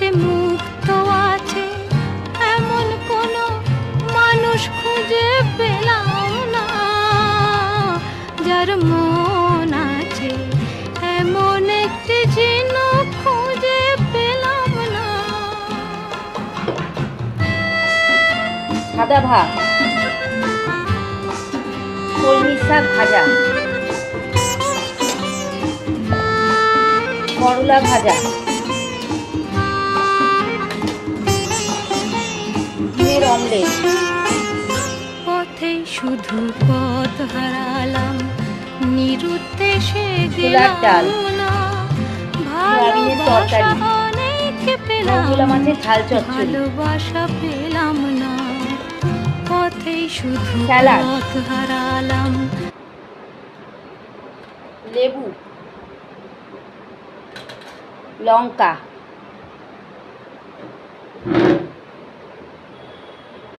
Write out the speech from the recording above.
পেতে মুক্ত আছে এমন কোনো মানুষ খুঁজে পেলাম না, যার মন আছে এমন একটি ঝিনুক খুঁজে পেলাম না। সাদা ভাত, কলমি শাক ভাজা, করলা ভাজা, ডিমের অমলেট। পথে শুধু পথ হারালাম, নিরুদ্দেশে গেলাম না, ভালোবাসা অনেক পেলাম, ভালোবাসা পেলাম না। পথে শুধু পথ হারালাম। লেবু, লঙ্কা,